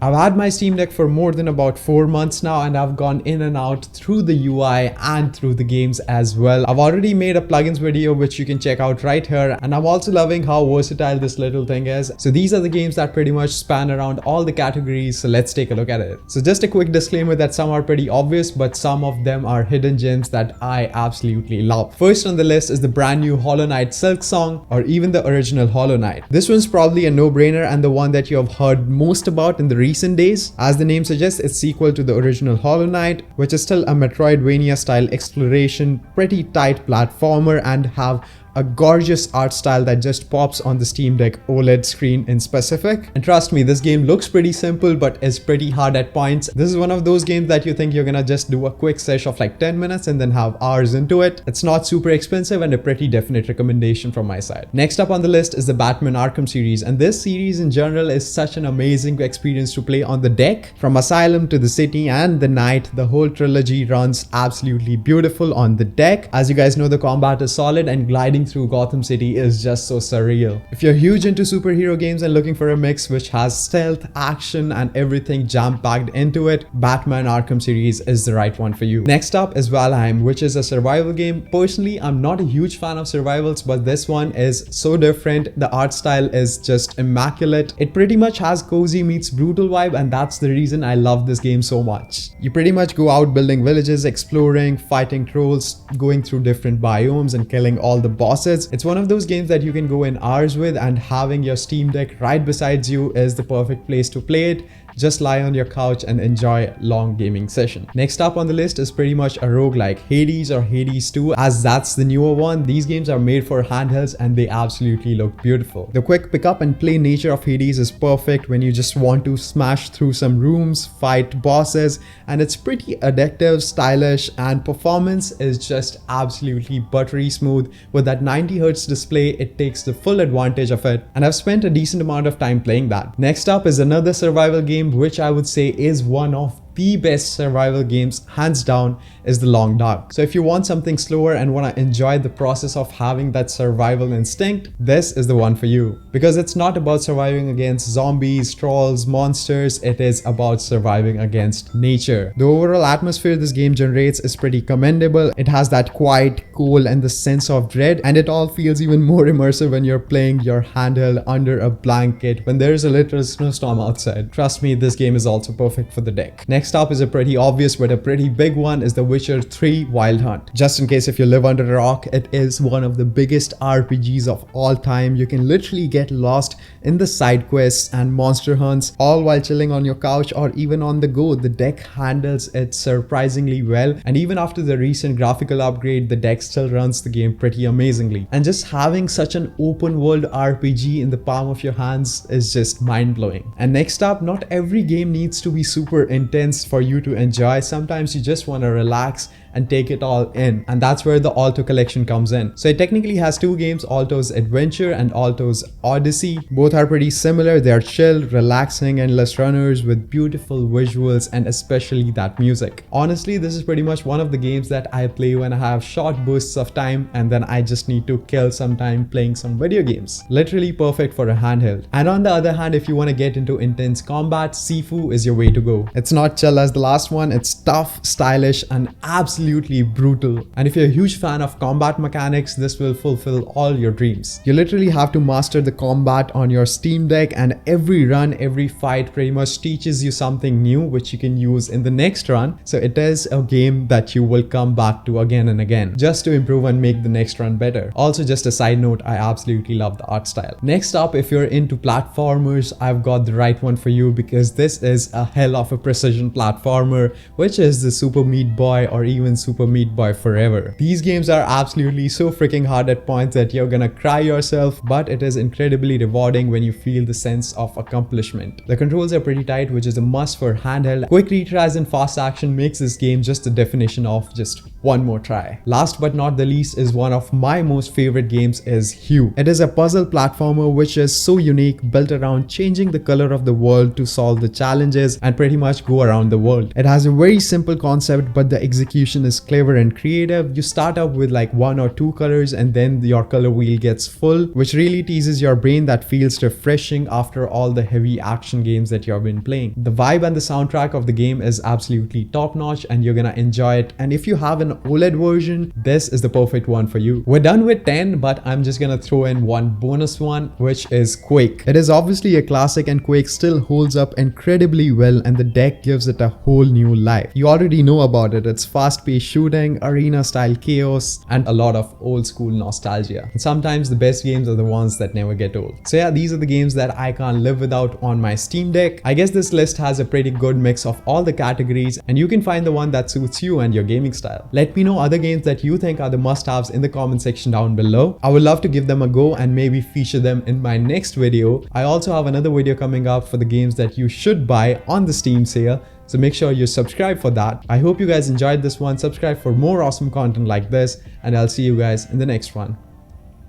I've had my Steam Deck for more than about 4 months now, and I've gone in and out through the UI and through the games as well. I've already made a plugins video which you can check out right here, and I'm also loving how versatile this little thing is. So these are the games that pretty much span around all the categories, so let's take a look at it. So just a quick disclaimer that some are pretty obvious, but some of them are hidden gems that I absolutely love. First on the list is the brand new Hollow Knight Silk Song, or even the original Hollow Knight. This one's probably a no-brainer and the one that you have heard most about in the recent days. As the name suggests, it's sequel to the original Hollow Knight, which is still a Metroidvania style exploration, pretty tight platformer, and have a gorgeous art style that just pops on the Steam Deck OLED screen in specific. And trust me, this game looks pretty simple but is pretty hard at points. This is one of those games that you think you're gonna just do a quick sesh of like 10 minutes and then have hours into it. It's not super expensive and a pretty definite recommendation from my side. Next up on the list is the Batman Arkham series, and this series in general is such an amazing experience to play on the deck. From Asylum to the City and the Night, the whole trilogy runs absolutely beautiful on the deck. As you guys know, the combat is solid and gliding through Gotham City is just so surreal. If you're huge into superhero games and looking for a mix which has stealth, action, and everything jam-packed into it, Batman Arkham series is the right one for you. Next up is Valheim, which is a survival game. Personally, I'm not a huge fan of survivals, but this one is so different. The art style is just immaculate. It pretty much has cozy meets brutal vibe, and that's the reason I love this game so much. You pretty much go out building villages, exploring, fighting trolls, going through different biomes, and killing all the bosses. It's one of those games that you can go in hours with, and having your Steam Deck right beside you is the perfect place to play it. Just lie on your couch and enjoy a long gaming session. Next up on the list is pretty much a roguelike, Hades or Hades 2, as that's the newer one. These games are made for handhelds and they absolutely look beautiful. The quick pick up and play nature of Hades is perfect when you just want to smash through some rooms, fight bosses, and it's pretty addictive, stylish, and performance is just absolutely buttery smooth. With that 90Hz display, it takes the full advantage of it, and I've spent a decent amount of time playing that. Next up is another survival game which I would say is one of the best survival games, hands down, is The Long Dark. So if you want something slower and want to enjoy the process of having that survival instinct, this is the one for you. Because it's not about surviving against zombies, trolls, monsters, it is about surviving against nature. The overall atmosphere this game generates is pretty commendable. It has that quiet, cool, and the sense of dread, and it all feels even more immersive when you're playing your handheld under a blanket when there is a literal snowstorm outside. Trust me, this game is also perfect for the deck. Next up is a pretty obvious but a pretty big one, is The Witcher 3 Wild Hunt. Just in case if you live under a rock, it is one of the biggest RPGs of all time. You can literally get lost in the side quests and monster hunts all while chilling on your couch or even on the go. The deck handles it surprisingly well, and even after the recent graphical upgrade, the deck still runs the game pretty amazingly. And just having such an open world RPG in the palm of your hands is just mind-blowing. And next up, not every game needs to be super intense for you to enjoy. Sometimes you just want to relax and take it all in, and that's where the Alto collection comes in. So it technically has two games, Alto's Adventure and Alto's Odyssey. Both are pretty similar. They're chill, relaxing, endless runners with beautiful visuals and especially that music. Honestly, this is pretty much one of the games that I play when I have short bursts of time and then I just need to kill some time playing some video games. Literally perfect for a handheld. And on the other hand, if you want to get into intense combat, Sifu is your way to go. It's not chill as the last one, it's tough, stylish, and absolutely brutal. And if you're a huge fan of combat mechanics, this will fulfill all your dreams. You literally have to master the combat on your Steam Deck, and every run, every fight pretty much teaches you something new which you can use in the next run. So it is a game that you will come back to again and again just to improve and make the next run better. Also, just a side note, I absolutely love the art style. Next up, if you're into platformers, I've got the right one for you, because this is a hell of a precision platformer, which is the Super Meat Boy or even Super Meat Boy Forever. These games are absolutely so freaking hard at points that you're gonna cry yourself, but it is incredibly rewarding when you feel the sense of accomplishment. The controls are pretty tight, which is a must for handheld. Quick retries and fast action makes this game just the definition of just one more try. Last but not the least is one of my most favorite games, is Hue. It is a puzzle platformer which is so unique, built around changing the color of the world to solve the challenges and pretty much go around the world. It has a very simple concept, but the execution animation is clever and creative. You start up with like 1 or 2 colors and then your color wheel gets full, which really teases your brain that feels refreshing after all the heavy action games that you've been playing. The vibe and the soundtrack of the game is absolutely top notch and you're gonna enjoy it. And if you have an OLED version, this is the perfect one for you. We're done with 10, but I'm just gonna throw in one bonus one, which is Quake. It is obviously a classic and Quake still holds up incredibly well, and the deck gives it a whole new life. You already know about it. It's fast-paced shooting, arena style chaos, and a lot of old school nostalgia. And sometimes the best games are the ones that never get old. So yeah, these are the games that I can't live without on my Steam Deck. I guess this list has a pretty good mix of all the categories, and you can find the one that suits you and your gaming style. Let me know other games that you think are the must-haves in the comment section down below. I would love to give them a go and maybe feature them in my next video. I also have another video coming up for the games that you should buy on the Steam sale, so make sure you subscribe for that. I hope you guys enjoyed this one. Subscribe for more awesome content like this, and I'll see you guys in the next one.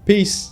Peace.